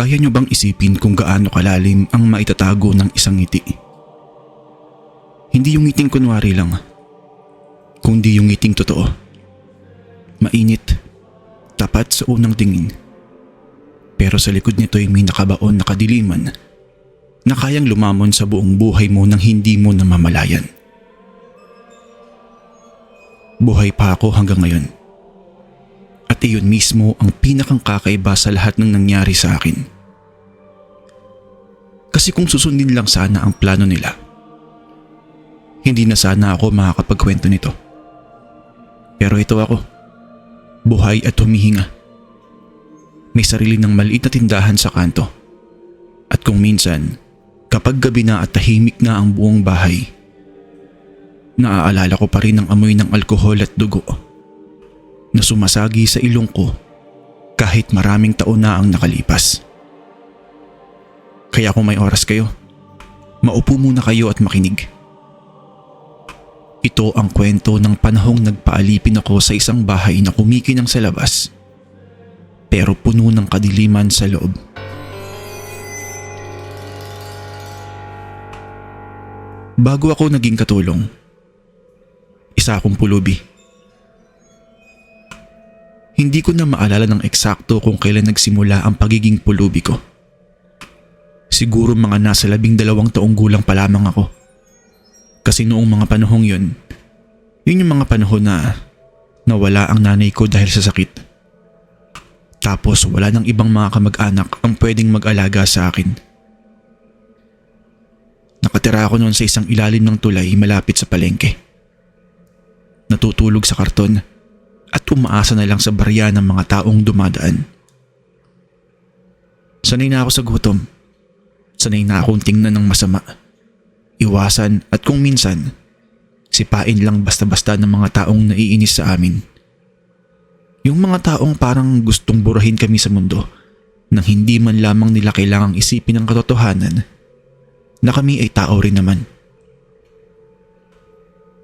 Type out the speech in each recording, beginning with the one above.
Kaya nyo bang isipin kung gaano kalalim ang maitatago ng isang ngiti? Hindi yung ngiting kunwari lang, kundi yung ngiting totoo. Mainit, tapat sa unang tingin. Pero sa likod nito'y may nakabaon na kadiliman na kayang lumamon sa buong buhay mo nang hindi mo namamalayan. Buhay pa ako hanggang ngayon. At iyon mismo ang pinakang kakaiba sa lahat ng nangyari sa akin. Kasi kung susundin lang sana ang plano nila, hindi na sana ako makakapagkwento nito. Pero ito ako, buhay at humihinga. May sarili ng maliit na tindahan sa kanto. At kung minsan, kapag gabi na at tahimik na ang buong bahay, naaalala ko pa rin ang amoy ng alkohol at dugo na sumasagi sa ilong ko kahit maraming taon na ang nakalipas. Kaya kung may oras kayo, maupo muna kayo at makinig. Ito ang kwento ng panahong nagpaalipin ako sa isang bahay na kumikinang sa labas pero puno ng kadiliman sa loob. Bago ako naging katulong, isa akong pulubi. Hindi ko na maalala ng eksakto kung kailan nagsimula ang pagiging pulubi ko. Siguro mga nasa 12 taong gulang pa lamang ako. Kasi noong mga panahong yun yung mga panahon na nawala ang nanay ko dahil sa sakit. Tapos wala nang ibang mga kamag-anak ang pwedeng mag-alaga sa akin. Nakatira ako noon sa isang ilalim ng tulay malapit sa palengke. Natutulog sa karton at umaasa na lang sa barya ng mga taong dumadaan. Sanay na ako sa gutom. Sanay na akong tingnan ng masama. Iwasan at kung minsan, sipain lang basta-basta ng mga taong naiinis sa amin. Yung mga taong parang gustong burahin kami sa mundo nang hindi man lamang nila kailangang isipin ang katotohanan na kami ay tao rin naman.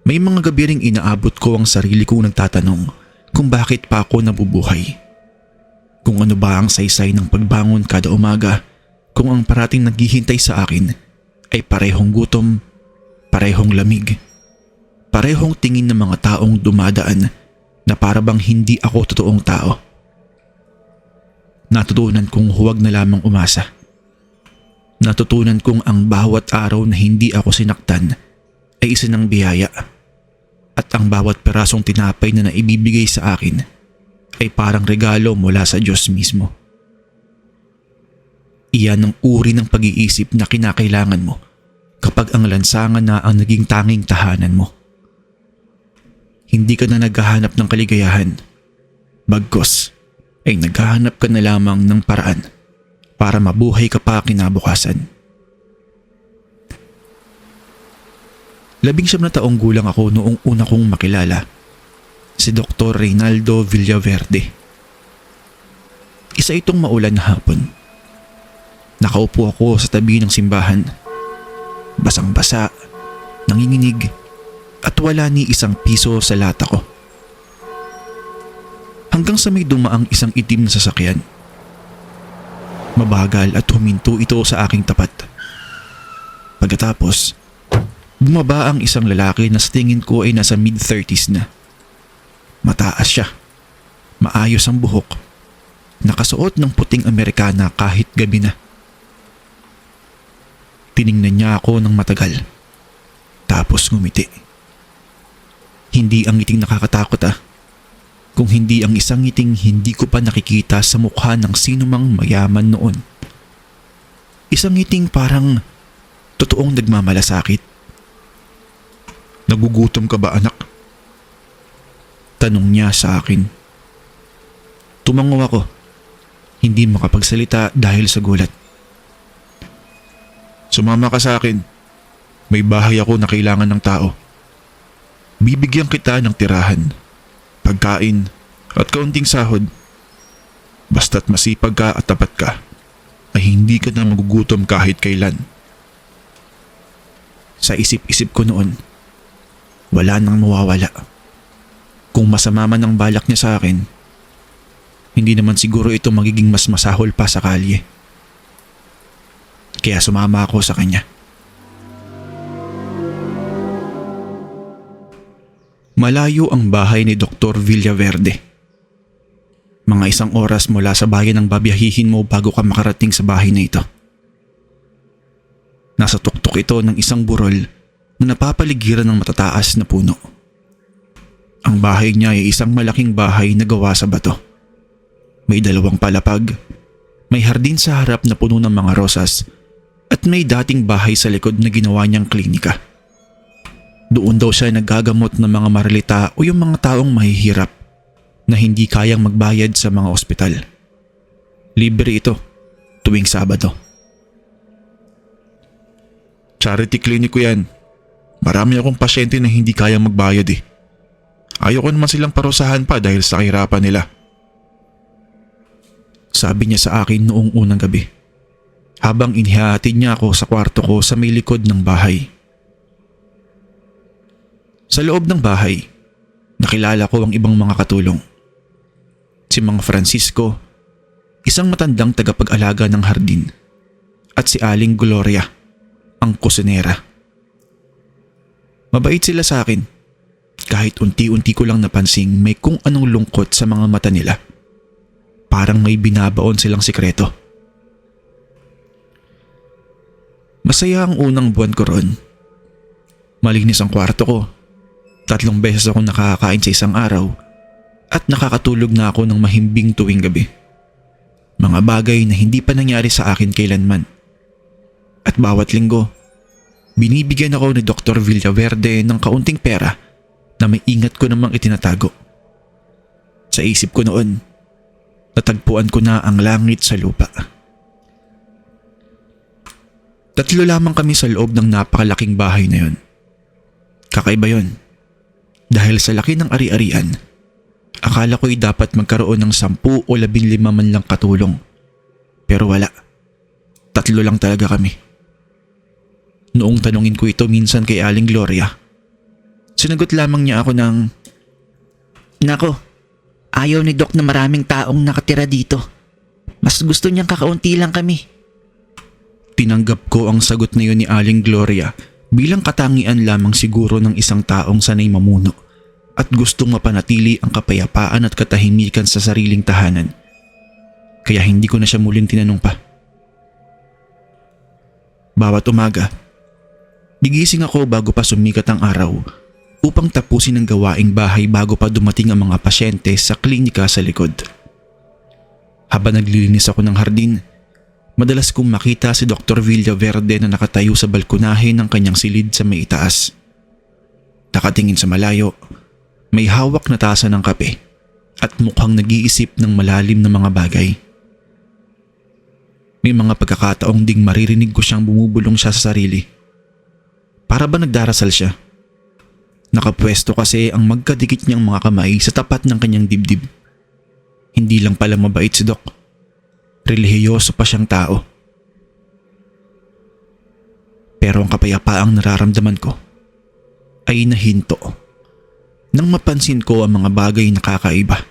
May mga gabi ring inaabot ko ang sarili kong nagtatanong kung bakit pa ako nabubuhay. Kung ano ba ang saysay ng pagbangon kada umaga, kung ang parating naghihintay sa akin ay parehong gutom, parehong lamig, parehong tingin ng mga taong dumadaan na para bang hindi ako totoong tao. Natutunan kong huwag na lamang umasa. Natutunan kong ang bawat araw na hindi ako sinaktan ay isa ng biyaya. At ang bawat perasong tinapay na naibibigay sa akin ay parang regalo mula sa Diyos mismo. Iyan ang uri ng pag-iisip na kinakailangan mo kapag ang lansangan na ang naging tanging tahanan mo. Hindi ka na naghahanap ng kaligayahan. Bagkus ay naghahanap ka na lamang ng paraan para mabuhay ka pa kinabukasan. 19 na taong gulang ako noong una kong makilala si Dr. Reynaldo Villaverde. Isa itong maulan na hapon. Nakaupo ako sa tabi ng simbahan. Basang-basa, nanginginig, at wala ni isang piso sa lata ko. Hanggang sa may dumaang isang itim na sasakyan. Mabagal at huminto ito sa aking tapat. Pagkatapos, bumaba ang isang lalaki na sa tingin ko ay nasa mid-30s na. Mataas siya. Maayos ang buhok. Nakasuot ng puting Amerikana kahit gabi na. Tiningnan niya ako ng matagal. Tapos ngumiti. Hindi ang ngiting nakakatakot kung hindi ang isang ngiting hindi ko pa nakikita sa mukha ng sinumang mayaman noon. Isang ngiting parang totoong nagmamalasakit. Nagugutom ka ba, anak? Tanong niya sa akin. Tumango ako, hindi makapagsalita dahil sa gulat. Sumama ka sa akin. May bahay ako na kailangan ng tao. Bibigyan kita ng tirahan, pagkain at kaunting sahod. Basta't masipag ka at tapat ka, ay hindi ka na magugutom kahit kailan. Sa isip-isip ko noon, wala nang mawawala. Kung masama man ang balak niya sa akin, hindi naman siguro ito magiging mas masahol pa sa kalye. Kaya sumama ako sa kanya. Malayo ang bahay ni Dr. Villaverde. Mga 1 oras mula sa bayan ang babiyahihin mo bago ka makarating sa bahay na ito. Nasa tuktok ito ng isang burol na napapaligiran ng matataas na puno. Ang bahay niya ay isang malaking bahay na gawa sa bato. May 2 palapag, may hardin sa harap na puno ng mga rosas at may dating bahay sa likod na ginawa niyang klinika. Doon daw siya naggagamot ng mga marilita o yung mga taong mahihirap na hindi kayang magbayad sa mga ospital. Libre ito tuwing Sabado. Charity clinic ko yan. Marami akong pasyente na hindi kayang magbayad eh. Ayoko naman silang parusahan pa dahil sa kahirapan nila. Sabi niya sa akin noong unang gabi habang inihahatid niya ako sa kwarto ko sa may likod ng bahay. Sa loob ng bahay, nakilala ko ang ibang mga katulong. Si Mang Francisco, isang matandang tagapag-alaga ng hardin, at si Aling Gloria, ang kusinera. Mabait sila sa akin, kahit unti-unti ko lang napansing may kung anong lungkot sa mga mata nila. Parang may binabaon silang sikreto. Masaya ang unang buwan ko roon. Malinis ang kwarto ko. 3 beses ako nakakain sa isang araw at nakakatulog na ako ng mahimbing tuwing gabi. Mga bagay na hindi pa nangyari sa akin kailanman. At bawat linggo, binibigyan ako ni Dr. Villaverde ng kaunting pera na may ingat ko namang itinatago. Sa isip ko noon, natagpuan ko na ang langit sa lupa. 3 lamang kami sa loob ng napakalaking bahay na yon. Kakaiba yon. Dahil sa laki ng ari-arian, akala ko'y dapat magkaroon ng 10 o 15 man lang katulong. Pero wala. 3 lang talaga kami. Noong tanungin ko ito minsan kay Aling Gloria, sinagot lamang niya ako ng, "Nako, ayaw ni Doc na maraming taong nakatira dito. Mas gusto niyang kakaunti lang kami." Tinanggap ko ang sagot na yun ni Aling Gloria bilang katangian lamang siguro ng isang taong sanay mamuno at gustong mapanatili ang kapayapaan at katahimikan sa sariling tahanan. Kaya hindi ko na siya muling tinanong pa. Bawat umaga, gigising ako bago pa sumikat ang araw upang tapusin ang gawaing bahay bago pa dumating ang mga pasyente sa klinika sa likod. Habang naglilinis ako ng hardin, madalas kong makita si Dr. Villaverde na nakatayo sa balkonahe ng kanyang silid sa may itaas. Nakatingin sa malayo, may hawak na tasa ng kape at mukhang nag-iisip ng malalim na mga bagay. May mga pagkakataong ding maririnig ko siyang bumubulong siya sa sarili. Para ba nagdarasal siya? Nakapwesto kasi ang magkadikit niyang mga kamay sa tapat ng kanyang dibdib. Hindi lang pala mabait si Doc. Relihiyoso pa siyang tao. Pero ang kapayapaang nararamdaman ko ay nahinto nang mapansin ko ang mga bagay na kakaiba.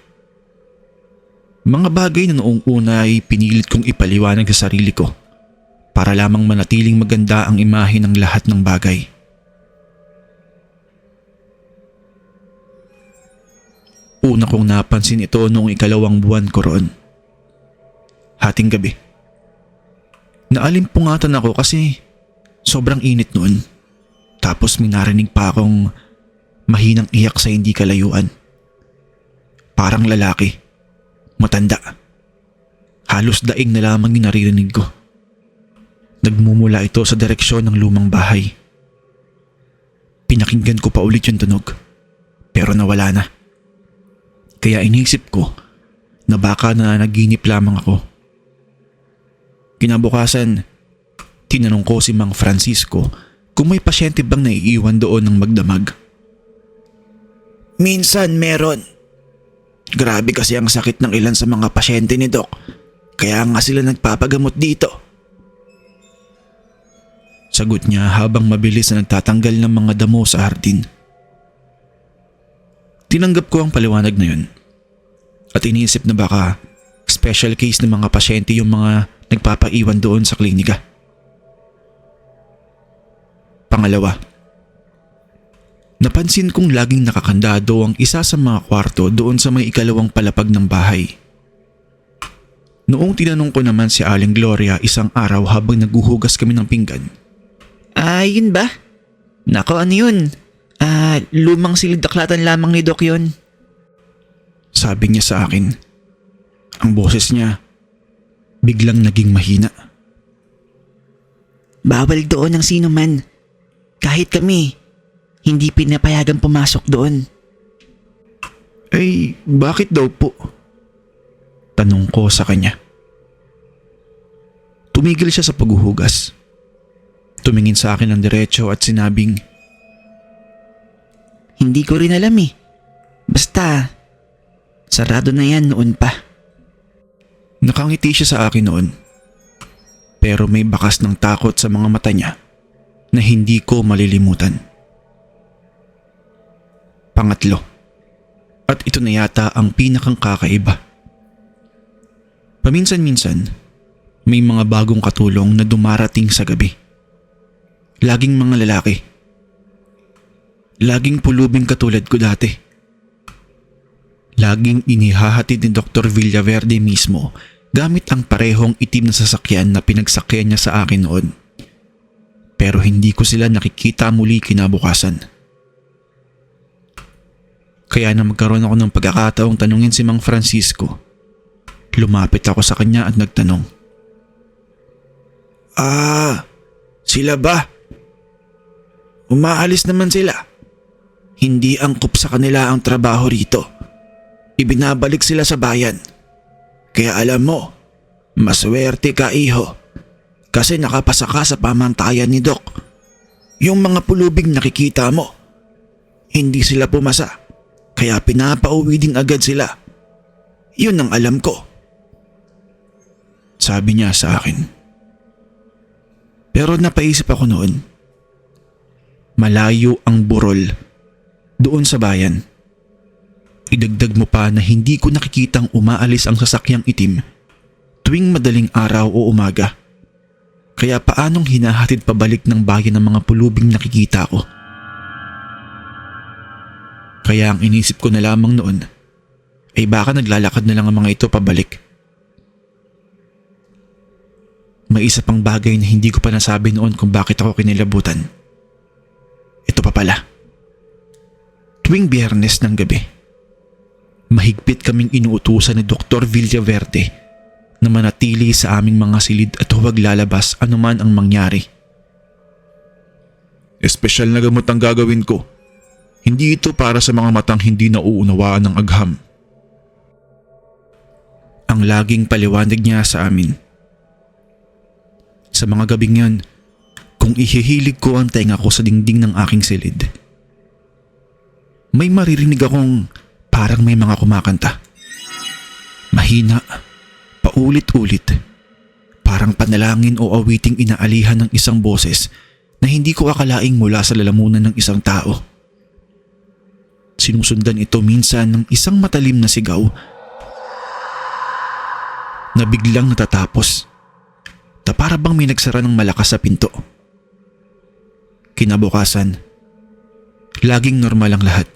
Mga bagay na noong una ay pinilit kong ipaliwanag sa sarili ko para lamang manatiling maganda ang imahe ng lahat ng bagay. Una kong napansin ito noong 2nd buwan ko roon. Hating gabi. Naalimpungatan ako kasi sobrang init noon. Tapos may narinig pa akong mahinang iyak sa hindi kalayuan. Parang lalaki. Matanda. Halos daing na lamang yung naririnig ko. Nagmumula ito sa direksyon ng lumang bahay. Pinakinggan ko pa ulit yung tunog. Pero nawala na. Kaya inisip ko na baka na naginip lamang ako. Kinabukasan, tinanong ko si Mang Francisco kung may pasyente bang naiiwan doon ng magdamag. "Minsan meron. Grabe kasi ang sakit ng ilan sa mga pasyente ni Doc, kaya nga sila nagpapagamot dito." Sagot niya habang mabilis na nagtatanggal ng mga damo sa hardin. Tinanggap ko ang paliwanag na yun at iniisip na baka special case ng mga pasyente yung mga nagpapaiwan doon sa klinika. Pangalawa, napansin kong laging nakakandado ang isa sa mga kwarto doon sa may ikalawang palapag ng bahay. Noong tinanong ko naman si Aling Gloria isang araw habang naghuhugas kami ng pinggan. Yun ba? Nako, ano yun? Lumang silid-aklatan lamang ni Doc yun. Sabi niya sa akin. Ang boses niya biglang naging mahina. Bawal doon ang sino man. Kahit kami, hindi pinapayagang pumasok doon. Eh, bakit daw po? Tanong ko sa kanya. Tumigil siya sa paghuhugas. Tumingin sa akin ng diretso at sinabing, Hindi ko rin alam eh. Basta, sarado na yan noon pa. nakangiti siya sa akin noon. Pero may bakas ng takot sa mga mata niya na hindi ko malilimutan. Pangatlo, at ito na yata ang pinakang kakaiba. Paminsan-minsan, may mga bagong katulong na dumarating sa gabi. Laging mga lalaki. Laging pulubing katulad ko dati. Laging inihahatid ni Dr. Villaverde mismo gamit ang parehong itim na sasakyan na pinagsakyan niya sa akin noon. Pero hindi ko sila nakikita muli kinabukasan. Kaya na magkaroon ako ng pagkakataong tanungin si Mang Francisco. Lumapit ako sa kanya at nagtanong. Sila ba? Umaalis naman sila. Hindi angkop sa kanila ang trabaho rito. Ibinabalik sila sa bayan. Kaya alam mo, maswerte ka iho. Kasi nakapasa ka sa pamantayan ni Doc. Yung mga pulubing nakikita mo, hindi sila pumasa. Kaya pinapauwi din agad sila. Yun ang alam ko. Sabi niya sa akin. Pero napaisip ako noon. Malayo ang burol doon sa bayan. Idagdag mo pa na hindi ko nakikitang umaalis ang sasakyang itim tuwing madaling araw o umaga. Kaya paanong hinahatid pabalik ng bayan ng mga pulubing nakikita ko? Kaya ang inisip ko na lamang noon ay baka naglalakad na lang ang mga ito pabalik. May isa pang bagay na hindi ko pa nasabi noon kung bakit ako kinilabutan. Ito pa pala. Tuwing Biyernes ng gabi, mahigpit kaming inuutusan ni Dr. Villaverde na manatili sa aming mga silid at huwag lalabas anuman ang mangyari. Espesyal na gamot ang gagawin ko. Hindi ito para sa mga matang hindi nauunawaan ng agham. Ang laging paliwanag niya sa amin. Sa mga gabing yon, kung ihihilig ko ang tenga ko sa dingding ng aking silid, may maririnig akong parang may mga kumakanta. Mahina, paulit-ulit, parang panalangin o awiting inaalihan ng isang boses na hindi ko akalaing mula sa lalamunan ng isang tao. Sinusundan ito minsan ng isang matalim na sigaw na biglang natatapos na para bang may nagsara ng malakas sa pinto. Kinabukasan, laging normal ang lahat.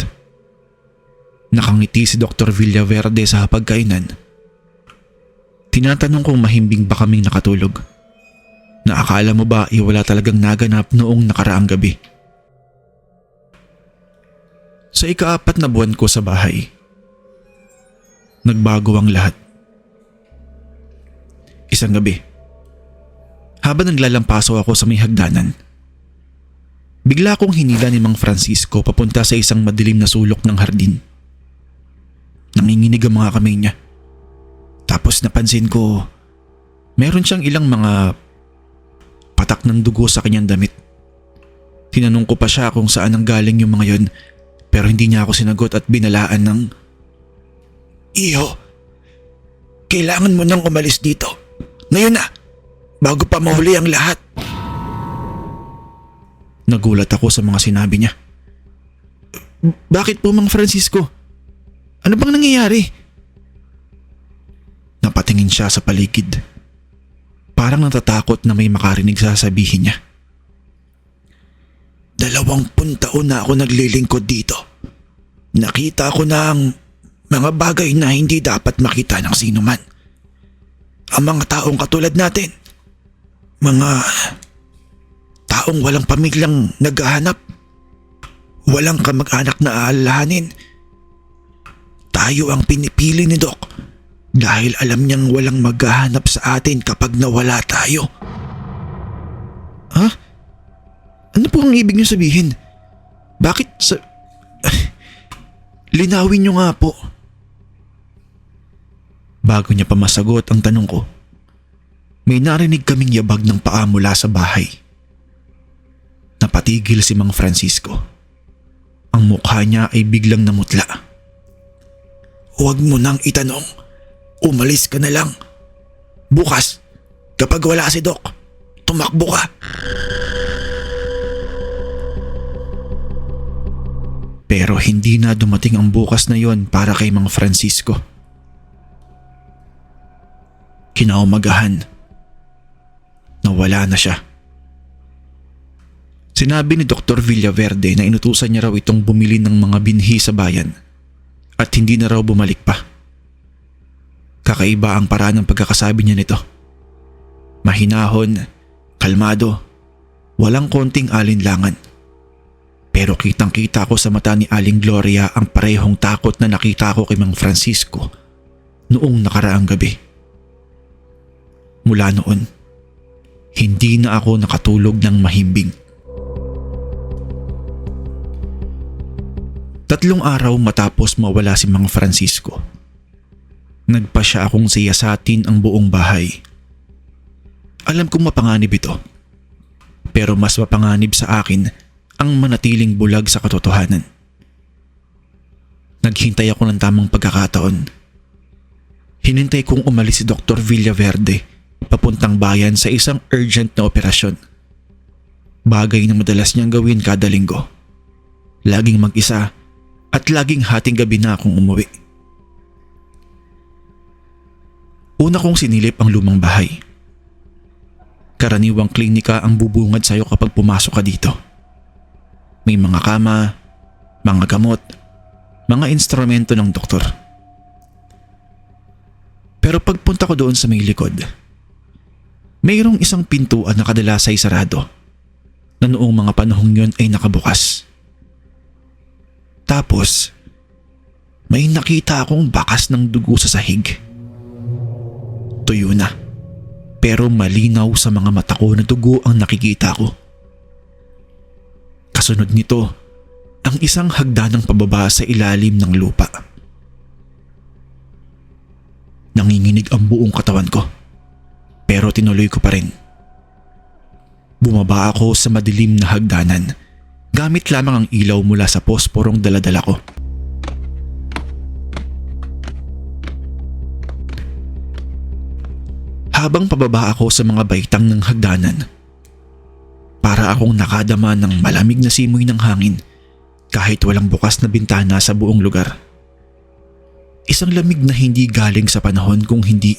Nakangiti si Dr. Villaverde sa hapagkainan. Tinatanong kong mahimbing ba kaming nakatulog. Na akala mo ba wala talagang naganap noong nakaraang gabi. Sa ika-4 na buwan ko sa bahay, nagbago ang lahat. Isang gabi, habang naglalampaso ako sa may hagdanan, bigla akong hinila ni Mang Francisco papunta sa isang madilim na sulok ng hardin. Nanginginig ang mga kamay niya. Tapos napansin ko, meron siyang ilang mga patak ng dugo sa kanyang damit. Tinanong ko pa siya kung saan ang galing yung mga yon, pero hindi niya ako sinagot at binalaan ng, "Iho, kailangan mo nang umalis dito. Ngayon na, bago pa mahuli ang lahat." Nagulat ako sa mga sinabi niya. "Bakit po, Mang Francisco? Ano bang nangyayari?" Napatingin siya sa paligid. Parang natatakot na may makarinig sasabihin niya. 20 taon na ako naglilingkod dito. Nakita ko na ang mga bagay na hindi dapat makita ng sino man. Ang mga taong katulad natin. Mga taong walang pamilyang naghahanap. Walang kamag-anak na aalalahanin. Tayo ang pinipili ni Doc dahil alam niyang walang maghahanap sa atin kapag nawala tayo. Ha? Ano po ang ibig niyo sabihin? Bakit sa... Linawin niyo nga po. Bago niya pa masagot ang tanong ko, may narinig kaming yabag ng paa mula sa bahay. Napatigil si Mang Francisco. Ang mukha niya ay biglang namutla. Huwag mo nang itanong. Umalis ka na lang. Bukas, kapag wala si Doc, tumakbo ka. Pero hindi na dumating ang bukas na yon para kay Mang Francisco. Kinaumagahan, nawala na siya. Sinabi ni Dr. Villaverde na inutusan niya raw itong bumili ng mga binhi sa bayan at hindi na raw bumalik pa. Kakaiba ang paraan ng pagkakasabi niya nito. Mahinahon, kalmado, walang konting alinlangan. Pero kitang-kita ko sa mata ni Aling Gloria ang parehong takot na nakita ko kay Mang Francisco noong nakaraang gabi. Mula noon, hindi na ako nakatulog ng mahimbing. 3 araw matapos mawala si Mang Francisco, nagpa siya akong siyasatin ang buong bahay. Alam kong mapanganib ito, pero mas mapanganib sa akin ang manatiling bulag sa katotohanan. Naghintay ako ng tamang pagkakataon. Hinintay kong umalis si Dr. Villaverde papuntang bayan sa isang urgent na operasyon. Bagay na madalas niyang gawin kada linggo. Laging mag-isa at laging hating gabi na akong umuwi. Una kong sinilip ang lumang bahay. Karaniwang klinika ang bubungad sa'yo kapag pumasok ka dito. May mga kama, mga gamot, mga instrumento ng doktor. Pero pagpunta ko doon sa may likod, mayroong isang pintuan na kadalas ay sarado na noong mga panahong yun ay nakabukas. Tapos, may nakita akong bakas ng dugo sa sahig. Tuyo na, pero malinaw sa mga mata ko na dugo ang nakikita ko. Kasunod nito, ang isang hagdanang pababa sa ilalim ng lupa. Nanginginig ang buong katawan ko, pero tinuloy ko pa rin. Bumaba ako sa madilim na hagdanan, gamit lamang ang ilaw mula sa posporong daladala ko. Habang pababa ako sa mga baitang ng hagdanan, para akong nakadama ng malamig na simoy ng hangin kahit walang bukas na bintana sa buong lugar. Isang lamig na hindi galing sa panahon kung hindi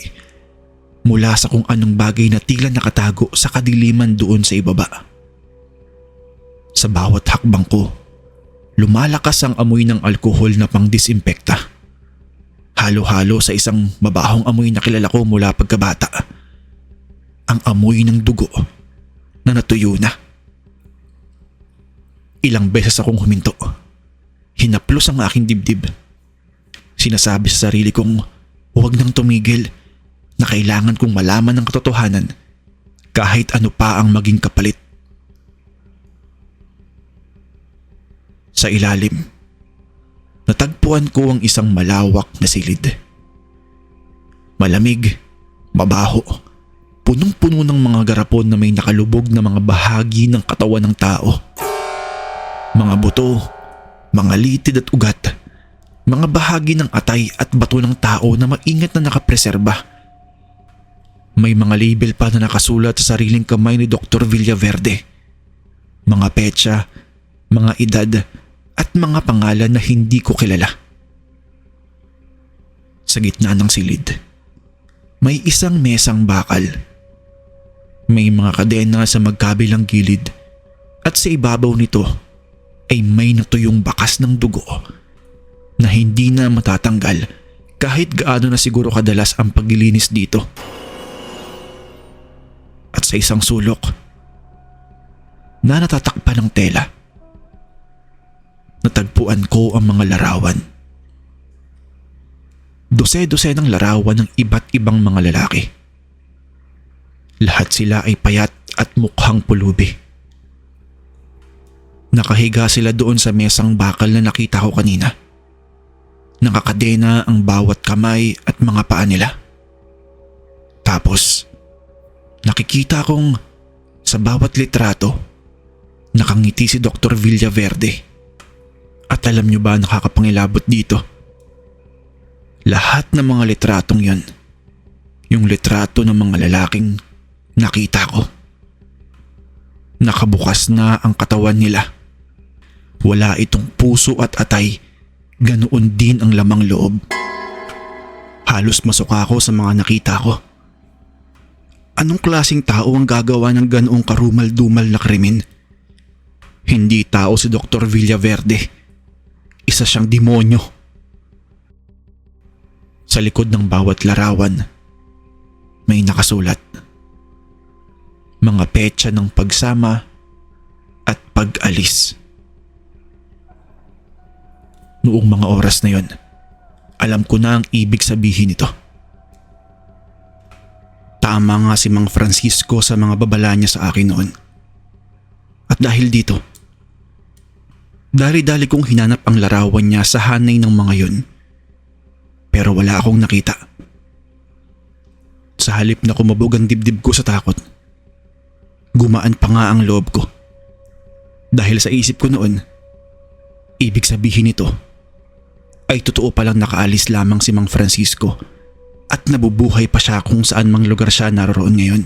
mula sa kung anong bagay na tila nakatago sa kadiliman doon sa ibaba. Sa bawat hakbang ko, lumalakas ang amoy ng alkohol na pang-disinfekta. Halo-halo sa isang mabahong amoy na kilala ko mula pagkabata. Ang amoy ng dugo na natuyo na. Ilang beses akong huminto. Hinaplos ang aking dibdib. Sinasabi sa sarili kong huwag nang tumigil, na kailangan kong malaman ng katotohanan kahit ano pa ang maging kapalit. Sa ilalim, natagpuan ko ang isang malawak na silid. Malamig, mabaho, punong-puno ng mga garapon na may nakalubog na mga bahagi ng katawan ng tao. Mga buto, mga litid at ugat, mga bahagi ng atay at bato ng tao na maingat na nakapreserba. May mga label pa na nakasulat sa sariling kamay ni Dr. Villaverde. Mga petsa, mga edad at mga pangalan na hindi ko kilala. Sa gitna ng silid, may isang mesang bakal. May mga kadena sa magkabilang gilid At sa ibabaw nito ay may natuyong bakas ng dugo na hindi na matatanggal kahit gaano na siguro kadalas ang paglilinis dito. At sa isang sulok na natatakpan ng tela, natagpuan ko ang mga larawan. Dose-dose ng larawan ng iba't ibang mga lalaki. Lahat sila ay payat at mukhang pulubi. Nakahiga sila doon sa mesang bakal na nakita ko kanina. Nakakadena ang bawat kamay at mga paa nila. Tapos, nakikita kong sa bawat litrato, nakangiti si Dr. Villaverde. At alam nyo ba nakakapangilabot dito? Lahat ng mga litratong yon, yung litrato ng mga lalaking nakita ko. Nakabukas na ang katawan nila. Wala itong puso at atay, ganoon din ang lamang loob. Halos masuka ako sa mga nakita ko. Anong klaseng tao ang gagawa ng ganoong karumal-dumal na krimen? Hindi tao si Dr. Villaverde. Isa siyang demonyo. Sa likod ng bawat larawan, may nakasulat. Mga petsa ng pagsama at pag-alis. Noong mga oras na yon, alam ko na ang ibig sabihin nito. Tama nga si Mang Francisco sa mga babala niya sa akin noon. At dahil dito, dali-dali kong hinanap ang larawan niya sa hanay ng mga yun. Pero wala akong nakita. Sa halip na kumabog ang dibdib ko sa takot, gumaan pa nga ang loob ko. Dahil sa isip ko noon, ibig sabihin nito ay totoo palang nakaalis lamang si Mang Francisco at nabubuhay pa siya kung saan mang lugar siya naroon ngayon.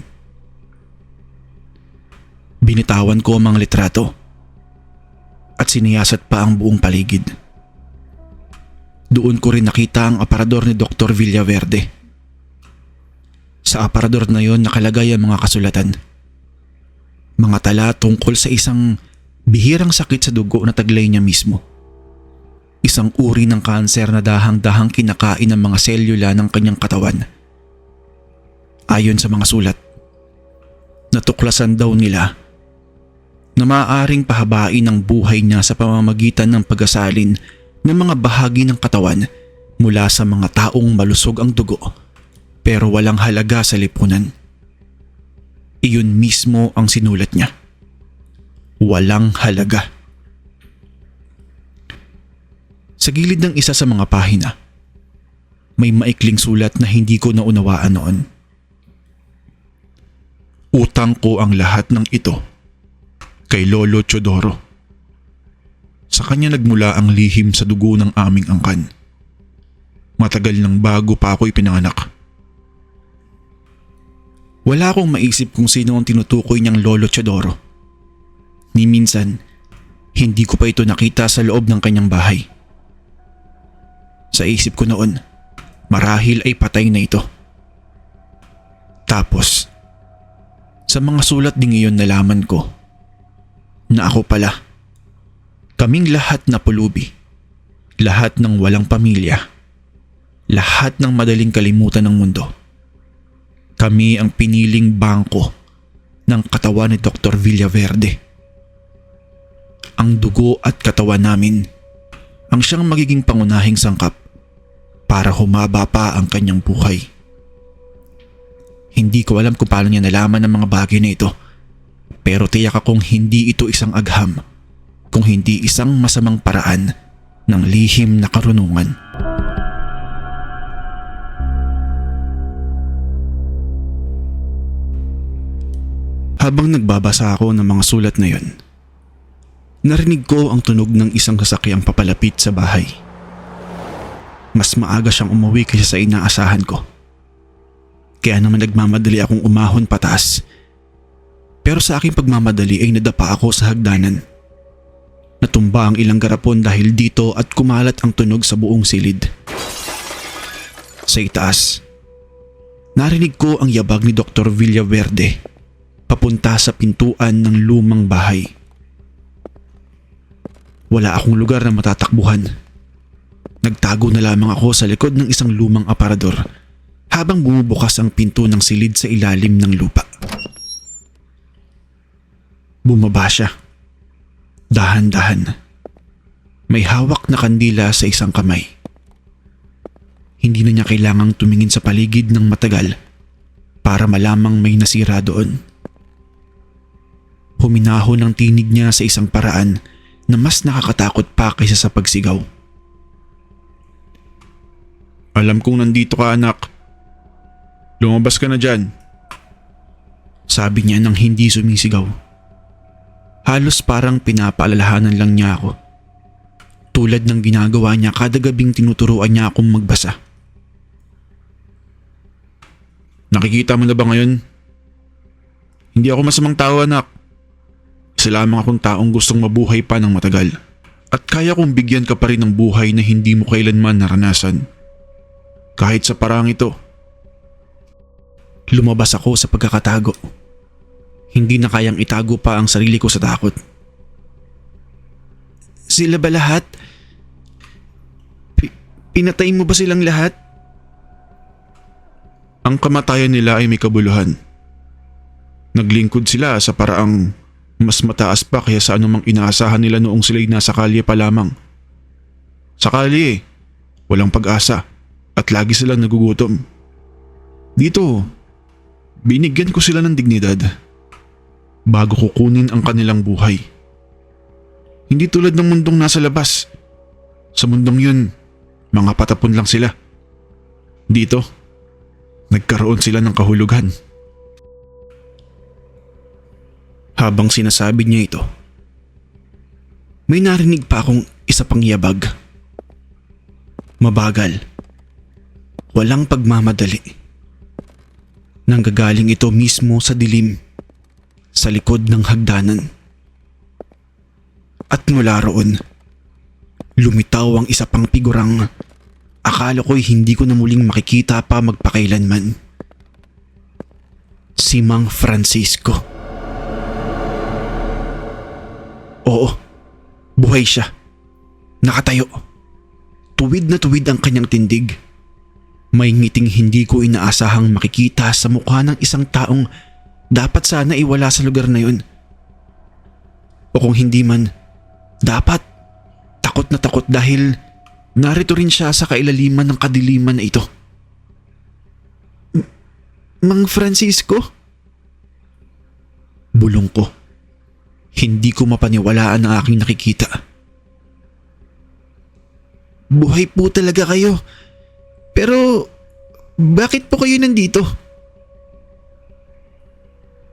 Binitawan ko ang mga litrato at siniyasat pa ang buong paligid. Doon ko rin nakita ang aparador ni Dr. Villaverde. Sa aparador na yon nakalagay ang mga kasulatan. Mga tala tungkol sa isang bihirang sakit sa dugo na taglay niya mismo. Isang uri ng kanser na dahang-dahang kinakain ng mga selula ng kanyang katawan. Ayon sa mga sulat, natuklasan daw nila na maaaring pahabain ang buhay niya sa pamamagitan ng pag-asalin ng mga bahagi ng katawan mula sa mga taong malusog ang dugo pero walang halaga sa lipunan. Iyon mismo ang sinulat niya. Walang halaga. Sa gilid ng isa sa mga pahina, may maikling sulat na hindi ko naunawaan noon. Utang ko ang lahat ng ito kay Lolo Teodoro. Sa kanya nagmula ang lihim sa dugo ng aming angkan. Matagal nang bago pa ako ipinanganak. Wala akong maisip kung sino ang tinutukoy niyang Lolo Teodoro. Ni minsan, hindi ko pa ito nakita sa loob ng kanyang bahay. Sa isip ko noon, marahil ay patay na ito. Tapos, sa mga sulat din ngayon nalaman ko na ako pala. Kaming lahat na pulubi, lahat ng walang pamilya, lahat ng madaling kalimutan ng mundo. Kami ang piniling bangko ng katawan ni Dr. Villaverde. Ang dugo at katawan namin ang siyang magiging pangunahing sangkap para humaba pa ang kanyang buhay. Hindi ko alam kung paano niya nalaman ang mga bagay na ito, pero tiyak akong hindi ito isang agham, kung hindi isang masamang paraan ng lihim na karunungan. Habang nagbabasa ako ng mga sulat na yon, narinig ko ang tunog ng isang sasakyang papalapit sa bahay. Mas maaga siyang umuwi kaysa sa inaasahan ko. Kaya naman nagmamadali akong umahon pataas. Pero sa aking pagmamadali ay nadapa ako sa hagdanan. Natumba ang ilang garapon dahil dito at kumalat ang tunog sa buong silid. Sa itaas, narinig ko ang yabag ni Dr. Villaverde papunta sa pintuan ng lumang bahay. Wala akong lugar na matatakbuhan. Nagtago na lamang ako sa likod ng isang lumang aparador habang bumubukas ang pinto ng silid sa ilalim ng lupa. Bumaba siya. Dahan-dahan. May hawak na kandila sa isang kamay. Hindi na niya kailangang tumingin sa paligid ng matagal para malamang may nasira doon. Huminahon ang tinig niya sa isang paraan na mas nakakatakot pa kaysa sa pagsigaw. Alam kong nandito ka, anak. Lumabas ka na dyan. Sabi niya nang hindi sumisigaw. Halos parang pinapaalalahanan lang niya ako. Tulad ng ginagawa niya kada gabing tinuturuan niya akong magbasa. Nakikita mo na ba ngayon? Hindi ako masamang tao, anak. Isa lamang akong taong gustong mabuhay pa ng matagal. At kaya kong bigyan ka pa rin ng buhay na hindi mo kailanman naranasan. Kahit sa parang ito. Lumabas ako sa pagkakatago. Hindi na kayang itago pa ang sarili ko sa takot. Sila ba lahat? Pinatay mo ba silang lahat? Ang kamatayan nila ay may kabuluhan. Naglingkod sila sa paraang mas mataas pa kaya sa anumang inaasahan nila noong sila'y nasa kalye pa lamang. Sa kalye, walang pag-asa at lagi silang nagugutom. Dito, binigyan ko sila ng dignidad bago kukunin ang kanilang buhay. Hindi tulad ng mundong nasa labas. Sa mundong yun, mga patapon lang sila. Dito, nagkaroon sila ng kahulugan. Habang sinasabi niya ito, may narinig pa akong isa pang yabag. Mabagal. Walang pagmamadali. Nanggagaling ito mismo sa dilim, sa likod ng hagdanan. At mula roon, lumitaw ang isa pang figurang akala ko'y hindi ko na muling makikita pa magpakailanman. Si Mang Francisco. Oo, buhay siya. Nakatayo. Tuwid na tuwid ang kanyang tindig. May ngiting hindi ko inaasahang makikita sa mukha ng isang taong dapat sana iwala sa lugar na yun. O kung hindi man, dapat takot na takot dahil narito rin siya sa kailaliman ng kadiliman na ito. Mang Francisco? Bulong ko. Hindi ko mapaniwalaan ang aking nakikita. Buhay po talaga kayo. Pero bakit po kayo nandito?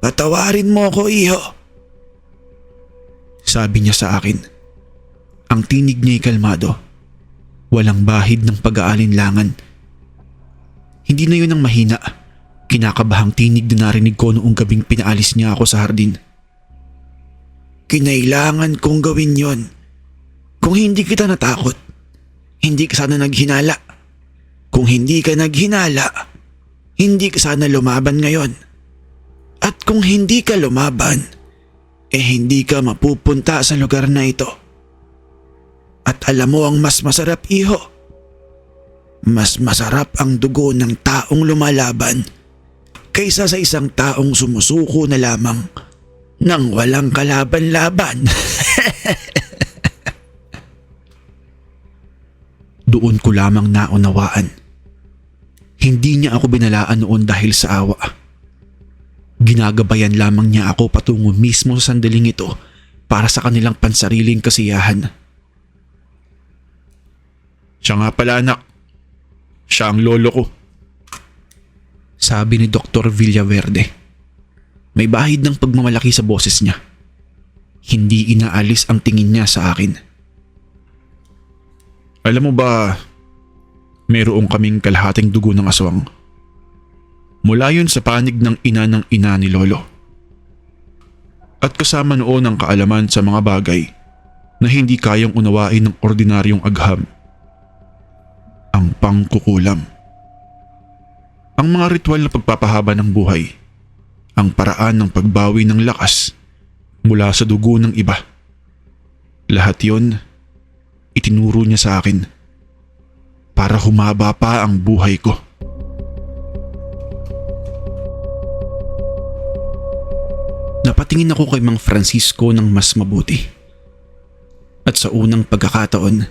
Patawarin mo ako, iho. Sabi niya sa akin. Ang tinig niya'y kalmado. Walang bahid ng pag-aalinlangan. Hindi na yun ang mahina. Kinakabahang tinig na narinig ko noong gabing pinaalis niya ako sa hardin. Kinailangan kong gawin yon. Kung hindi kita natakot, hindi ka sana naghinala. Kung hindi ka naghinala, hindi ka sana lumaban ngayon. At kung hindi ka lumaban, hindi ka mapupunta sa lugar na ito. At alam mo ang mas masarap, iho. Mas masarap ang dugo ng taong lumalaban kaysa sa isang taong sumusuko na lamang nang walang kalaban-laban. Doon ko lamang naunawaan. Hindi niya ako binalaan noon dahil sa awa. Ginagabayan lamang niya ako patungo mismo sa sandaling ito para sa kanilang pansariling kasiyahan. Siya nga pala, anak. Siya ang lolo ko. Sabi ni Dr. Villaverde. May bahid ng pagmamalaki sa boses niya. Hindi inaalis ang tingin niya sa akin. Alam mo ba, mayroong kaming kalahating dugo ng aswang. Mula yun sa panig ng ina ni Lolo. At kasama noon ang kaalaman sa mga bagay na hindi kayang unawain ng ordinaryong agham. Ang pangkukulam. Ang mga ritual na pagpapahaba ng buhay. Ang paraan ng pagbawi ng lakas mula sa dugo ng iba. Lahat yon itinuro niya sa akin para humaba pa ang buhay ko. Napatingin ako kay Mang Francisco ng mas mabuti. At sa unang pagkakataon,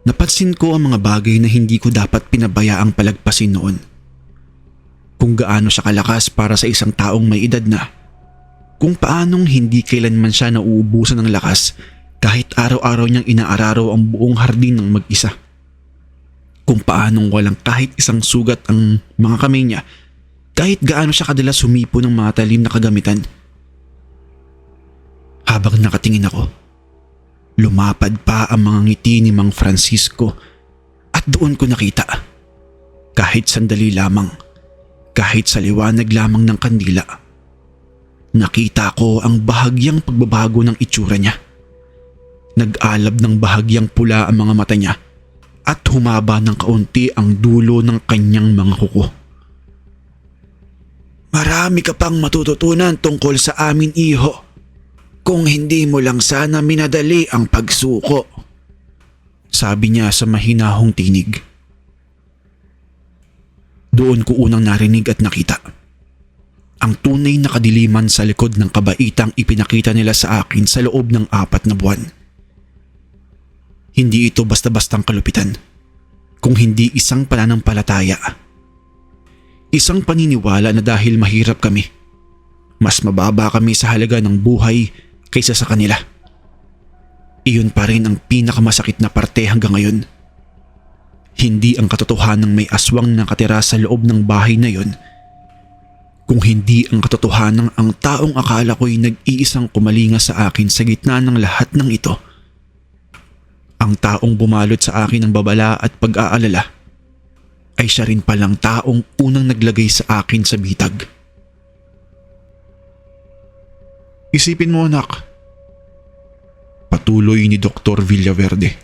napansin ko ang mga bagay na hindi ko dapat pinabayaang palagpasin noon. Kung gaano siya kalakas para sa isang taong may edad na. Kung paanong hindi kailanman siya nauubusan ng lakas kahit araw-araw niyang inaararo ang buong hardin ng mag-isa. Kung paanong walang kahit isang sugat ang mga kamay niya kahit gaano siya kadalas sumipo ng mga talim na kagamitan. Habang nakatingin ako, lumapad pa ang mga ngiti ni Mang Francisco at doon ko nakita, kahit sandali lamang, kahit sa liwanag lamang ng kandila, nakita ko ang bahagyang pagbabago ng itsura niya. Nag-alab ng bahagyang pula ang mga mata niya at humaba ng kaunti ang dulo ng kanyang mga kuko. "Marami ka pang matututunan tungkol sa amin, iho. Kung hindi mo lang sana minadali ang pagsuko," sabi niya sa mahinahong tinig. Doon ko unang narinig at nakita ang tunay na kadiliman sa likod ng kabaitang ipinakita nila sa akin sa loob ng 4 na buwan. Hindi ito basta-bastang kalupitan, kung hindi isang pananampalataya. Isang paniniwala na dahil mahirap kami, mas mababa kami sa halaga ng buhay kaysa sa kanila. Iyon pa rin ang pinakamasakit na parte hanggang ngayon. Hindi ang katotohanang may aswang nakatira sa loob ng bahay na yon, kung hindi ang katotohanang ang taong akala ko'y nag-iisang kumalinga sa akin sa gitna ng lahat ng ito. Ang taong bumalot sa akin ng babala at pag-aalala ay siya rin palang taong unang naglagay sa akin sa bitag. "Isipin mo, anak," patuloy ni Dr. Villaverde.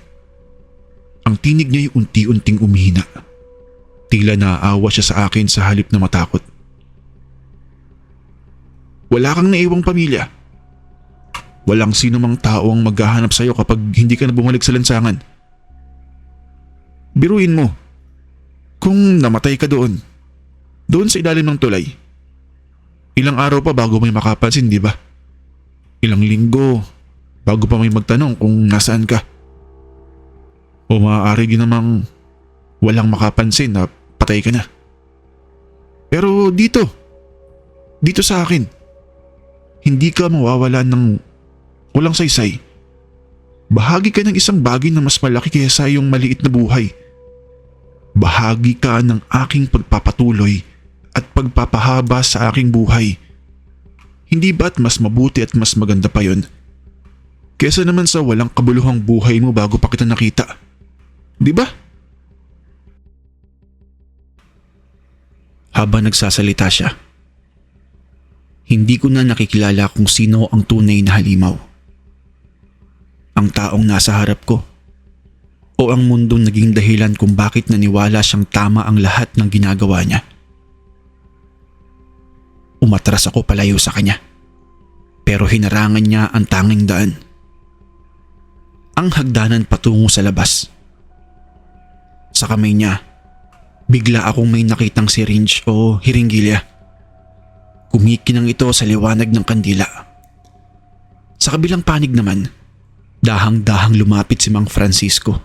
Ang tinig niya'y unti-unting umihina. Tila naaawa siya sa akin sa halip na matakot. "Wala kang naiwang pamilya. Walang sino mang tao ang maghahanap sa'yo kapag hindi ka na bumalik sa lansangan. Biruin mo, kung namatay ka doon sa ilalim ng tulay, ilang araw pa bago may makapansin, di ba? Ilang linggo bago pa may magtanong kung nasaan ka. O maaari din namang walang makapansin na patay ka na. Pero dito sa akin, hindi ka mawawala ng walang saysay. Bahagi ka ng isang bagay na mas malaki kaysa yung maliit na buhay. Bahagi ka ng aking pagpapatuloy at pagpapahaba sa aking buhay. Hindi ba't mas mabuti at mas maganda pa yon kesa naman sa walang kabuluhang buhay mo bago pa kita nakita? Di ba?" Habang nagsasalita siya, hindi ko na nakikilala kung sino ang tunay na halimaw. Ang taong nasa harap ko o ang mundong naging dahilan kung bakit naniwala siyang tama ang lahat ng ginagawa niya. Umatras ako palayo sa kanya, pero hinarangan niya ang tanging daan. Ang hagdanan patungo sa labas. Sa kamay niya, bigla akong may nakitang syringe o hiringgilya. Kumikinang ito sa liwanag ng kandila. Sa kabilang panig naman, dahang-dahang lumapit si Mang Francisco.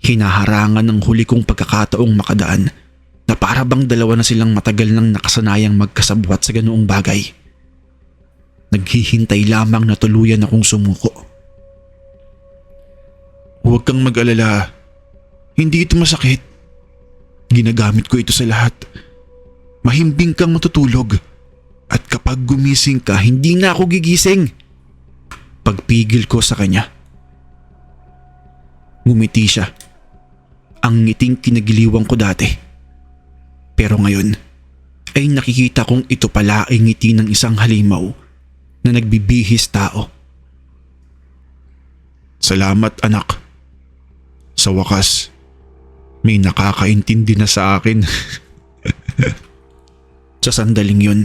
Hinaharangan ng huli kong pagkakataong makadaan na para bang dalawa na silang matagal nang nakasanayang magkasabwat sa ganoong bagay. Naghihintay lamang na tuluyan akong sumuko. "Huwag kang mag-alala. Hindi ito masakit. Ginagamit ko ito sa lahat. Mahimbing kang matutulog. At kapag gumising ka, hindi na ako gigising." Pagpigil ko sa kanya. Ngumiti siya. Ang ngiting kinagiliwang ko dati. Pero ngayon ay nakikita kong ito pala ay ngiti ng isang halimaw na nagbibihis tao. "Salamat, anak. Sa wakas, may nakakaintindi na sa akin." Sa sandaling yun,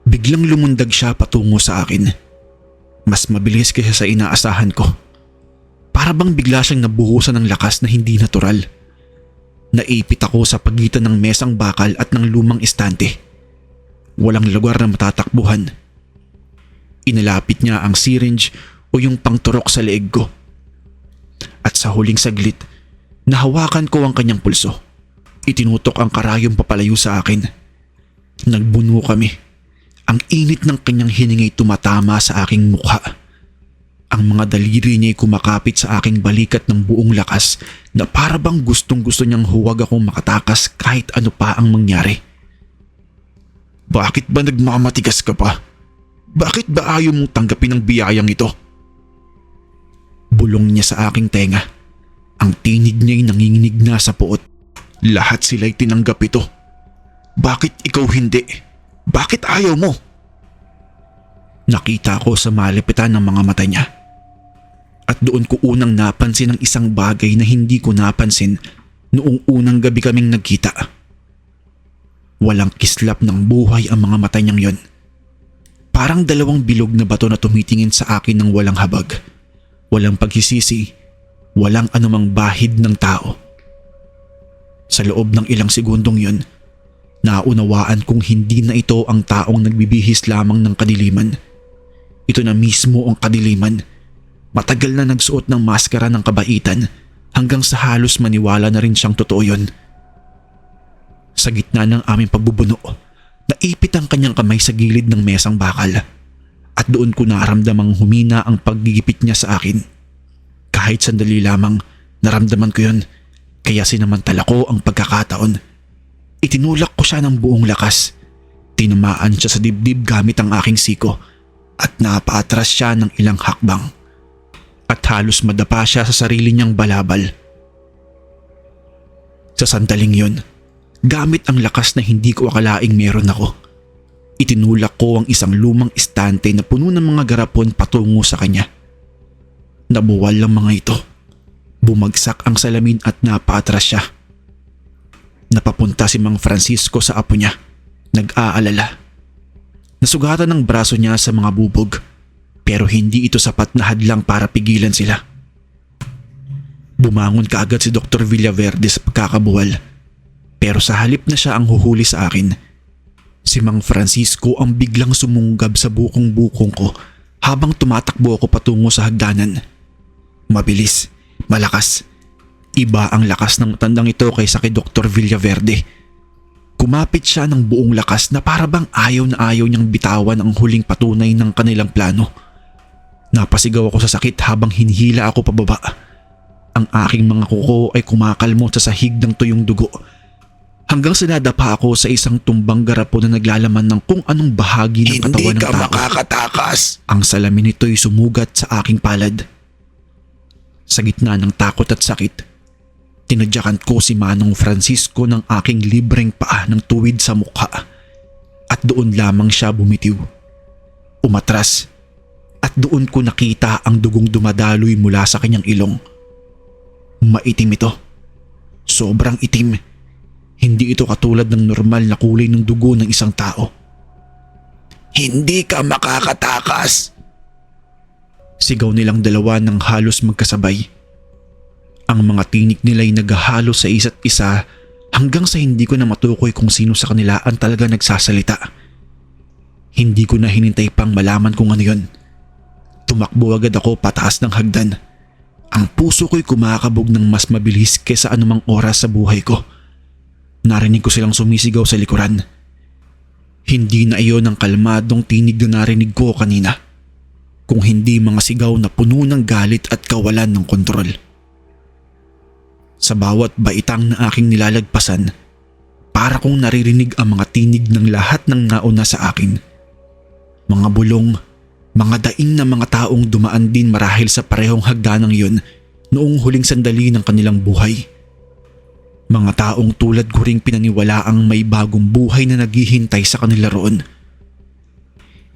biglang lumundag siya patungo sa akin. Mas mabilis kaysa sa inaasahan ko. Para bang bigla siyang nabuhusan ng lakas na hindi natural. Naipit ako sa pagitan ng mesang bakal at ng lumang estante. Walang lugar na matatakbuhan. Inilapit niya ang syringe o yung pangturok sa leeg ko. At sa huling saglit, nahawakan ko ang kanyang pulso. Itinutok ang karayom papalayo sa akin. Nagbuno kami. Ang init ng kanyang hiningay tumatama sa aking mukha. Ang mga daliri niya ay kumakapit sa aking balikat ng buong lakas na para bang gustong gusto niyang huwag akong makatakas kahit ano pa ang mangyari. Bakit ba nagmamatigas ka pa? Bakit ba ayaw mong tanggapin ang biyayang ito? Bulong niya sa aking tenga. Ang tinig niya ay nanginginig na sa puot. Lahat sila'y tinanggap ito. Bakit ikaw hindi? Bakit ayaw mo? Nakita ko sa malipitan ng mga mata niya. At doon ko unang napansin ang isang bagay na hindi ko napansin noong unang gabi kaming nagkita. Walang kislap ng buhay ang mga mata niyang yon. Parang dalawang bilog na bato na tumitingin sa akin ng walang habag. Walang paghisisi, walang anumang bahid ng tao. Sa loob ng ilang segundong yun, naunawaan kong hindi na ito ang taong nagbibihis lamang ng kadiliman. Ito na mismo ang kadiliman. Matagal na nagsuot ng maskara ng kabaitan hanggang sa halos maniwala na rin siyang totoo yun. Sa gitna ng aming pagbubuno, naipit ang kanyang kamay sa gilid ng mesang bakal at doon ko naramdamang humina ang paggigipit niya sa akin. Kahit sandali lamang, naramdaman ko yun. Kaya sinamantala ko ang pagkakataon. Itinulak ko siya ng buong lakas. Tinamaan siya sa dibdib gamit ang aking siko at napaatras siya ng ilang hakbang. At halos madapa siya sa sarili niyang balabal. Sa sandaling yun, gamit ang lakas na hindi ko akalaing meron ako, itinulak ko ang isang lumang estante na puno ng mga garapon patungo sa kanya. Nabuwal ang mga ito. Bumagsak ang salamin at napaatras siya. Napapunta si Mang Francisco sa apo niya, nag-aalala. Nasugatan ng braso niya sa mga bubog, pero hindi ito sapat na hadlang para pigilan sila. Bumangon kaagad si Dr. Villaverde sa pagkakabuwal, pero sa halip na siya ang huhuli sa akin, si Mang Francisco ang biglang sumunggab sa bukong-bukong ko habang tumatakbo ako patungo sa hagdanan. Mabilis, malakas. Iba ang lakas ng matandang ito kaysa kay Dr. Villaverde. Kumapit siya ng buong lakas na para bang ayaw na ayaw niyang bitawan ang huling patunay ng kanilang plano. Napasigaw ako sa sakit habang hinihila ako pababa. Ang aking mga kuko ay kumakalmot sa sahig ng tuyong dugo. Hanggang sa nadapa ako sa isang tumbang garapon na naglalaman ng kung anong bahagi ng katawan ng tao. Hindi ka makakatakas. Ang salamin nito'y sumugat sa aking palad. Sa gitna ng takot at sakit, tinadyakan ko si Manong Francisco ng aking libreng paa ng tuwid sa mukha at doon lamang siya bumitiw. Umatras at doon ko nakita ang dugong dumadaloy mula sa kanyang ilong. Maitim ito. Sobrang itim. Hindi ito katulad ng normal na kulay ng dugo ng isang tao. Hindi ka makakatakas. Sigaw nilang dalawa ng halos magkasabay. Ang mga tinik nila'y naghahalo sa isa't isa hanggang sa hindi ko na matukoy kung sino sa kanila ang talaga nagsasalita. Hindi ko na hinintay pang malaman kung ano yun. Tumakbo agad ako pataas ng hagdan. Ang puso ko'y kumakabog ng mas mabilis kaysa anumang oras sa buhay ko. Narinig ko silang sumisigaw sa likuran. Hindi na iyon ang kalmadong tinig na narinig ko kanina, kung hindi mga sigaw na puno ng galit at kawalan ng kontrol. Sa bawat baitang na aking nilalagpasan, para kong naririnig ang mga tinig ng lahat ng nauna sa akin. Mga bulong, mga daing na mga taong dumaan din marahil sa parehong hagdanang yun noong huling sandali ng kanilang buhay. Mga taong tulad ko ring pinaniwalaang may bagong buhay na naghihintay sa kanila roon.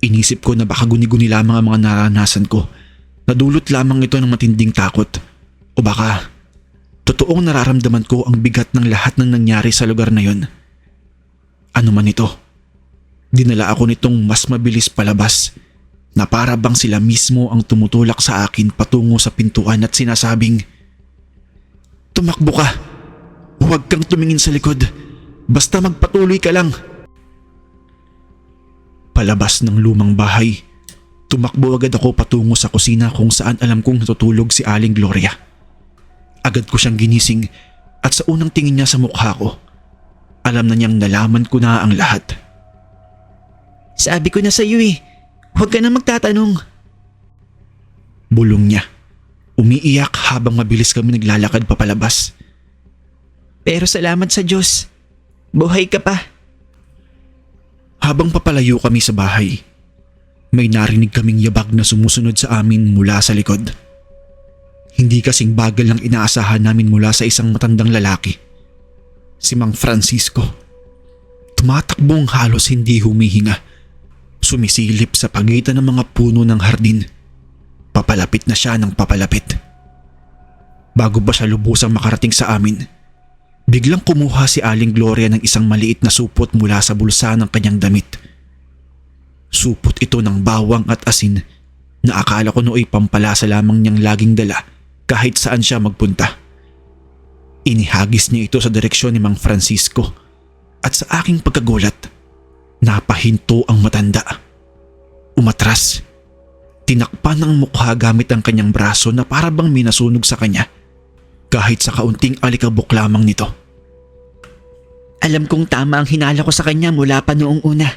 Inisip ko na baka guni-guni lamang ang mga naranasan ko. Nadulot lamang ito ng matinding takot. O baka, totoong nararamdaman ko ang bigat ng lahat ng nangyari sa lugar na yon. Ano man ito, dinala ako nitong mas mabilis palabas na para bang sila mismo ang tumutulak sa akin patungo sa pintuan at sinasabing, "Tumakbo ka! Huwag kang tumingin sa likod! Basta magpatuloy ka lang!" Palabas ng lumang bahay, tumakbo agad ako patungo sa kusina kung saan alam kong natutulog si Aling Gloria. Agad ko siyang ginising at sa unang tingin niya sa mukha ko, alam na niyang nalaman ko na ang lahat. Sabi ko na sa iyo eh, huwag ka na magtatanong. Bulong niya, umiiyak habang mabilis kami naglalakad papalabas. Pero salamat sa Diyos, buhay ka pa. Habang papalayo kami sa bahay, may narinig kaming yabag na sumusunod sa amin mula sa likod. Hindi kasing bagal ng inaasahan namin mula sa isang matandang lalaki, si Mang Francisco. Tumatakbong halos hindi humihinga, sumisilip sa pagitan ng mga puno ng hardin. Papalapit na siya ng papalapit. Bago pa siya lubusang makarating sa amin, biglang kumuha si Aling Gloria ng isang maliit na supot mula sa bulsa ng kanyang damit. Supot ito ng bawang at asin na akala ko nooy pampalasa lamang niyang laging dala kahit saan siya magpunta. Inihagis niya ito sa direksyon ni Mang Francisco at sa aking pagkagulat, napahinto ang matanda. Umatras. Tinakpan ng mukha gamit ang kanyang braso na para bang minasunog sa kanya kahit sa kaunting alikabok lamang nito. Alam kong tama ang hinala ko sa kanya mula pa noong una.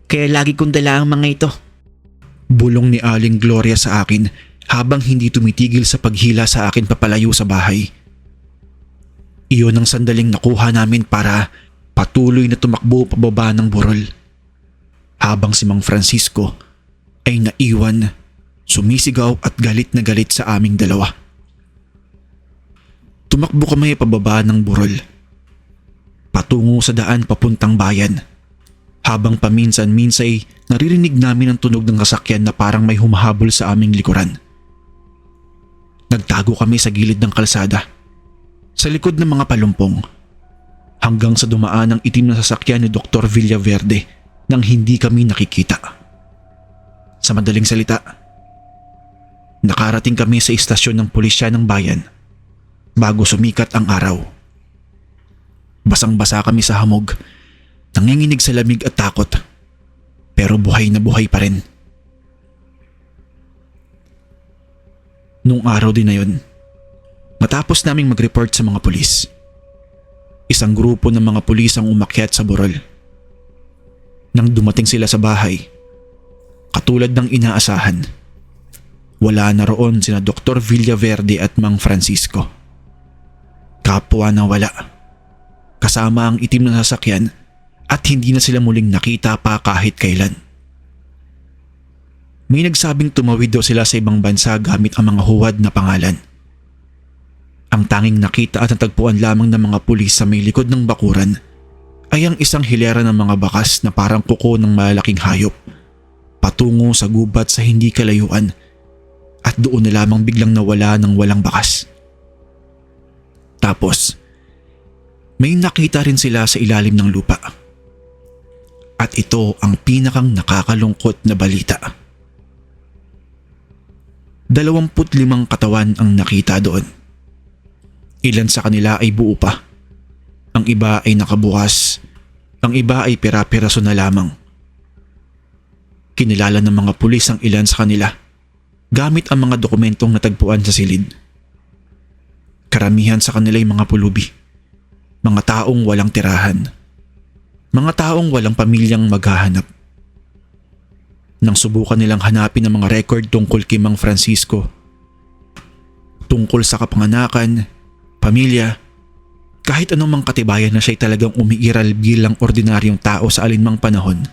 Kaya lagi kong dala ang mga ito. Bulong ni Aling Gloria sa akin habang hindi tumitigil sa paghila sa akin papalayo sa bahay. Iyon ang sandaling nakuha namin para patuloy na tumakbo pababa ng burol. Habang si Mang Francisco ay naiwan, sumisigaw at galit na galit sa aming dalawa. Tumakbo kami pababa ng burol, patungo sa daan papuntang bayan. Habang paminsan-minsay naririnig namin ang tunog ng sasakyan na parang may humahabol sa aming likuran. Nagtago kami sa gilid ng kalsada, sa likod ng mga palumpong, hanggang sa dumaan ang itim na sasakyan ni Dr. Villaverde nang hindi kami nakikita. Sa madaling salita, nakarating kami sa istasyon ng pulisya ng bayan bago sumikat ang araw. Basang-basa kami sa hamog, nanginginig sa lamig at takot, pero buhay na buhay pa rin. Nung araw din na yun, matapos naming mag-report sa mga pulis, isang grupo ng mga pulis ang umakyat sa burol. Nang dumating sila sa bahay, katulad ng inaasahan, wala na roon sina Dr. Villaverde at Mang Francisco. Kapwa na wala, kasama ang itim na sasakyan, at hindi na sila muling nakita pa kahit kailan. May nagsabing tumawid daw sila sa ibang bansa gamit ang mga huwad na pangalan. Ang tanging nakita at natagpuan lamang ng mga pulis sa may likod ng bakuran ay ang isang hilera ng mga bakas na parang kuko ng malalaking hayop patungo sa gubat sa hindi kalayuan, at doon na lamang biglang nawala ng walang bakas. Tapos, may nakita rin sila sa ilalim ng lupa. At ito ang pinakang nakakalungkot na balita. 25 katawan ang nakita doon. Ilan sa kanila ay buo pa. Ang iba ay nakabukas. Ang iba ay pira-piraso na lamang. Kinilala ng mga pulis ang ilan sa kanila gamit ang mga dokumentong natagpuan sa silid. Karamihan sa kanila ay mga pulubi. Mga taong walang tirahan. Mga taong walang pamilyang maghahanap. Nang subukan nilang hanapin ang mga record tungkol kay Mang Francisco, tungkol sa kapanganakan, pamilya, kahit anong mang katibayan na siya'y talagang umiiral bilang ordinaryong tao sa alinmang panahon,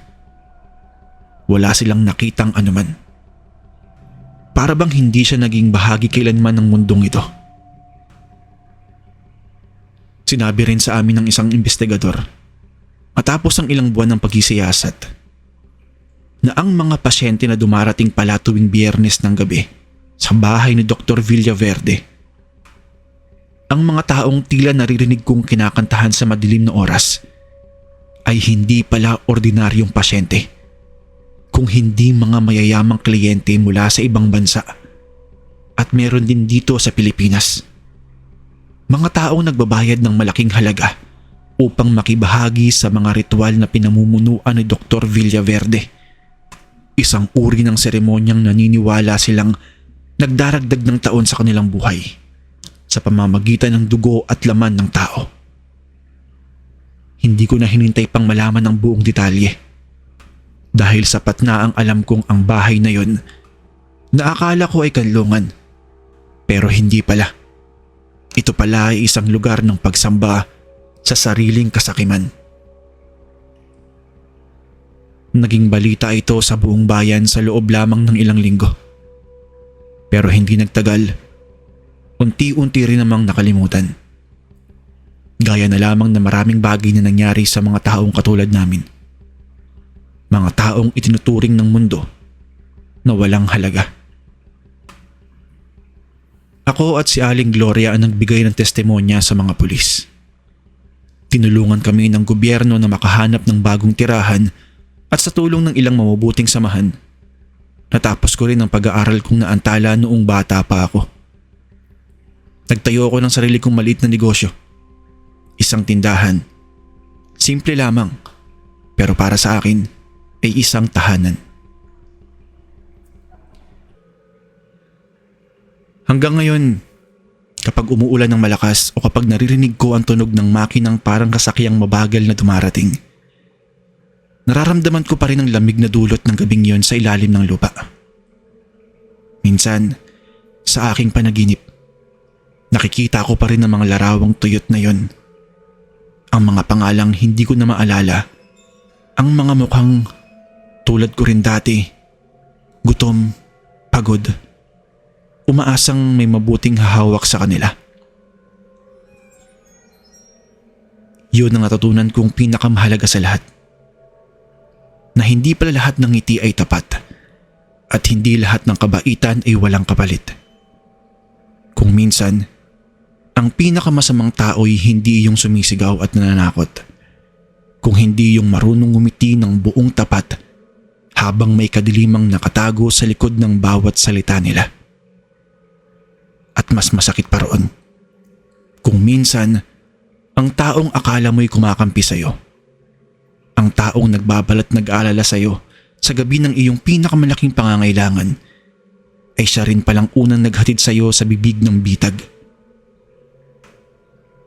wala silang nakitang anuman. Para bang hindi siya naging bahagi kailanman ng mundong ito. Sinabi rin sa amin ng isang investigador, matapos ang ilang buwan ng pagsisiyasat, na ang mga pasyente na dumarating pala tuwing Biyernes ng gabi sa bahay ni Dr. Villaverde, ang mga taong tila naririnig kong kinakantahan sa madilim na oras, ay hindi pala ordinaryong pasyente, kung hindi mga mayayamang kliyente mula sa ibang bansa. At meron din dito sa Pilipinas. Mga taong nagbabayad ng malaking halaga upang makibahagi sa mga ritual na pinamumunuan ni Dr. Villaverde. Isang uri ng seremonyang naniniwala silang nagdaragdag ng taon sa kanilang buhay sa pamamagitan ng dugo at laman ng tao. Hindi ko na hinintay pang malaman ang buong detalye dahil sapat na ang alam kong ang bahay na yon na akala ko ay kanlungan, pero hindi pala. Ito pala ay isang lugar ng pagsamba sa sariling kasakiman. Naging balita ito sa buong bayan sa loob lamang ng ilang linggo. Pero hindi nagtagal, unti-unti rin namang nakalimutan. Gaya na lamang na maraming bagay na nangyari sa mga taong katulad namin. Mga taong itinuturing ng mundo na walang halaga. Ako at si Aling Gloria ang nagbigay ng testimonya sa mga pulis. Tinulungan kami ng gobyerno na makahanap ng bagong tirahan at sa tulong ng ilang mabubuting samahan, natapos ko rin ang pag-aaral kong naantala noong bata pa ako. Nagtayo ako ng sarili kong maliit na negosyo. Isang tindahan. Simple lamang, pero para sa akin ay isang tahanan. Hanggang ngayon, kapag umuulan ng malakas o kapag naririnig ko ang tunog ng makinang parang kasakyang mabagal na dumarating, nararamdaman ko pa rin ang lamig na dulot ng gabing yon sa ilalim ng lupa. Minsan, sa aking panaginip, nakikita ko pa rin ang mga larawang tuyot na yon. Ang mga pangalang hindi ko na maalala, ang mga mukhang tulad ko rin dati, gutom, pagod, umaasang may mabuting hahawak sa kanila. Yun ang natutunan kong pinakamahalaga sa lahat. Na hindi pala lahat ng ngiti ay tapat at hindi lahat ng kabaitan ay walang kapalit. Kung minsan, ang pinakamasamang tao'y hindi yung sumisigaw at nananakot, kung hindi yung marunong ngumiti ng buong tapat habang may kadilimang nakatago sa likod ng bawat salita nila. At mas masakit pa roon, kung minsan ang taong akala mo'y kumakampi sa'yo, ang taong nagbabalat nag-aalala sa'yo sa gabi ng iyong pinakamalaking pangangailangan, ay siya rin palang unang naghatid sa'yo sa bibig ng bitag.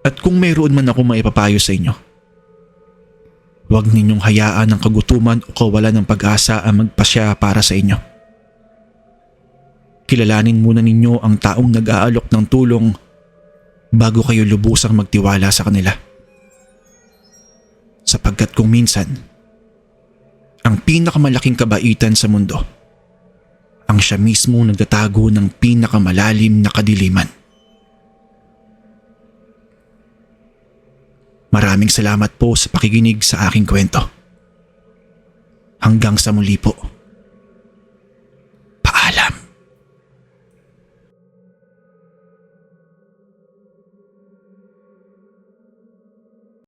At kung mayroon man ako maipapayo sa inyo, huwag ninyong hayaan ang kagutuman o kawalan ng pag-asa ang magpasya para sa inyo. Kilalanin muna ninyo ang taong nag-aalok ng tulong bago kayo lubusang magtiwala sa kanila. Sapagkat kung minsan, ang pinakamalaking kabaitan sa mundo, ang siya mismo nagtatago ng pinakamalalim na kadiliman. Maraming salamat po sa pakikinig sa aking kwento. Hanggang sa muli po.